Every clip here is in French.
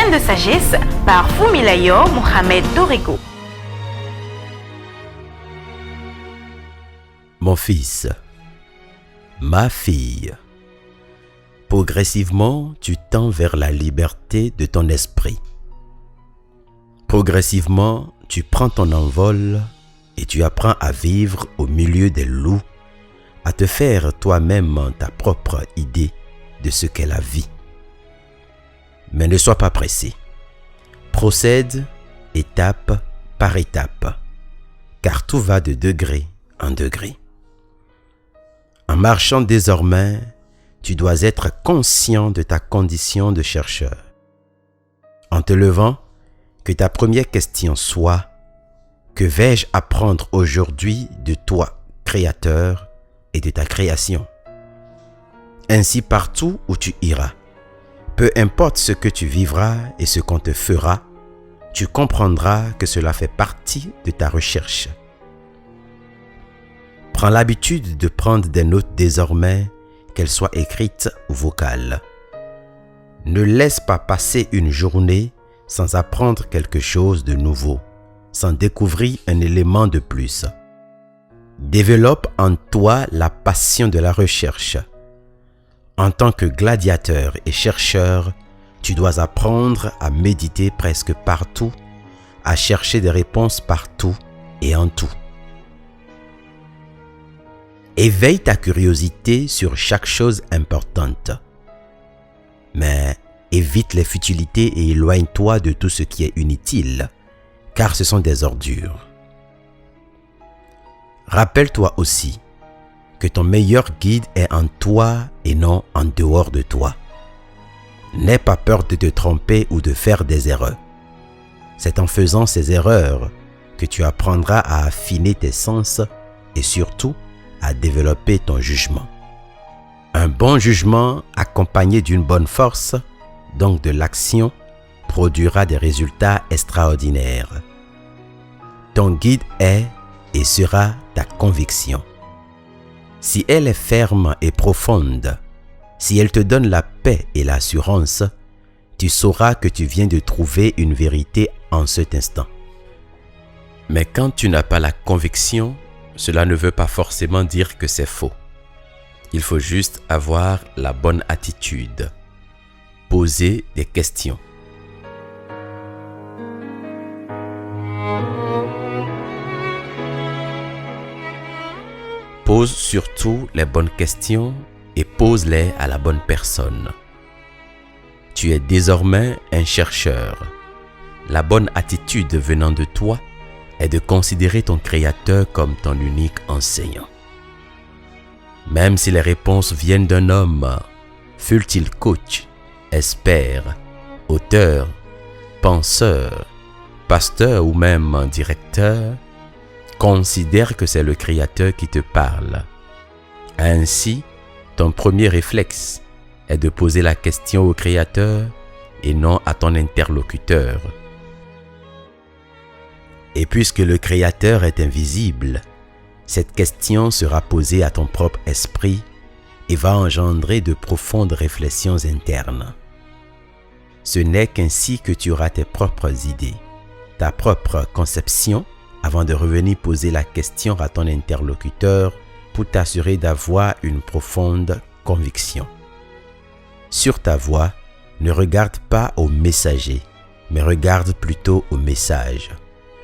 Graines de sagesse par Fumilayo Mohamed Dorigo. Mon fils, ma fille, progressivement, tu tends vers la liberté de ton esprit. Progressivement, tu prends ton envol et tu apprends à vivre au milieu des loups, à te faire toi-même ta propre idée de ce qu'est la vie. Mais ne sois pas pressé. Procède étape par étape, car tout va de degré en degré. En marchant désormais, tu dois être conscient de ta condition de chercheur. En te levant, que ta première question soit: que vais-je apprendre aujourd'hui de toi, Créateur, et de ta création? Ainsi, partout où tu iras, peu importe ce que tu vivras et ce qu'on te fera, tu comprendras que cela fait partie de ta recherche. Prends l'habitude de prendre des notes désormais, qu'elles soient écrites ou vocales. Ne laisse pas passer une journée sans apprendre quelque chose de nouveau, sans découvrir un élément de plus. Développe en toi la passion de la recherche. En tant que gladiateur et chercheur, tu dois apprendre à méditer presque partout, à chercher des réponses partout et en tout. Éveille ta curiosité sur chaque chose importante. Mais évite les futilités et éloigne-toi de tout ce qui est inutile, car ce sont des ordures. Rappelle-toi aussi que ton meilleur guide est en toi et non en dehors de toi. N'aie pas peur de te tromper ou de faire des erreurs. C'est en faisant ces erreurs que tu apprendras à affiner tes sens et surtout à développer ton jugement. Un bon jugement accompagné d'une bonne force, donc de l'action, produira des résultats extraordinaires. Ton guide est et sera ta conviction. Si elle est ferme et profonde, si elle te donne la paix et l'assurance, tu sauras que tu viens de trouver une vérité en cet instant. Mais quand tu n'as pas la conviction, cela ne veut pas forcément dire que c'est faux. Il faut juste avoir la bonne attitude. Poser des questions. Pose surtout les bonnes questions et pose-les à la bonne personne. Tu es désormais un chercheur. La bonne attitude venant de toi est de considérer ton Créateur comme ton unique enseignant. Même si les réponses viennent d'un homme, fût-il coach, expert, auteur, penseur, pasteur ou même directeur, considère que c'est le Créateur qui te parle. Ainsi, ton premier réflexe est de poser la question au Créateur et non à ton interlocuteur. Et puisque le Créateur est invisible, cette question sera posée à ton propre esprit et va engendrer de profondes réflexions internes. Ce n'est qu'ainsi que tu auras tes propres idées, ta propre conception, avant de revenir poser la question à ton interlocuteur pour t'assurer d'avoir une profonde conviction. Sur ta voie, ne regarde pas au messager, mais regarde plutôt au message.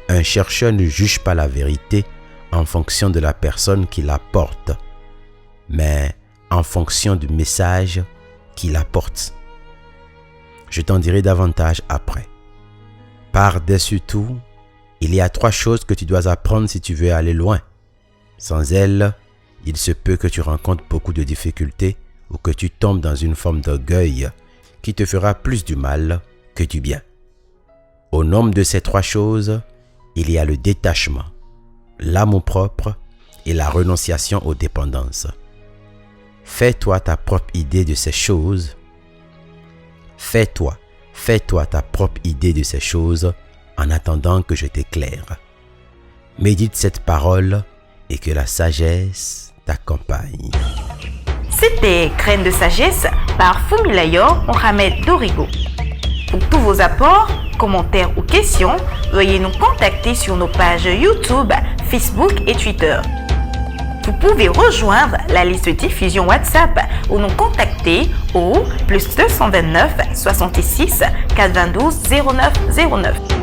Un chercheur ne juge pas la vérité en fonction de la personne qui la porte, mais en fonction du message qu'il apporte. Je t'en dirai davantage après. Par-dessus tout, il y a 3 choses que tu dois apprendre si tu veux aller loin. Sans elles, il se peut que tu rencontres beaucoup de difficultés ou que tu tombes dans une forme d'orgueil qui te fera plus du mal que du bien. Au nombre de ces 3 choses, il y a le détachement, l'amour-propre et la renonciation aux dépendances. Fais-toi ta propre idée de ces choses. Fais-toi ta propre idée de ces choses en attendant que je t'éclaire. Médite cette parole et que la sagesse t'accompagne. C'était Graines de sagesse par Fumilayo Mohamed Dorigo. Pour tous vos apports, commentaires ou questions, veuillez nous contacter sur nos pages YouTube, Facebook et Twitter. Vous pouvez rejoindre la liste de diffusion WhatsApp ou nous contacter au +229 66 422 09 09.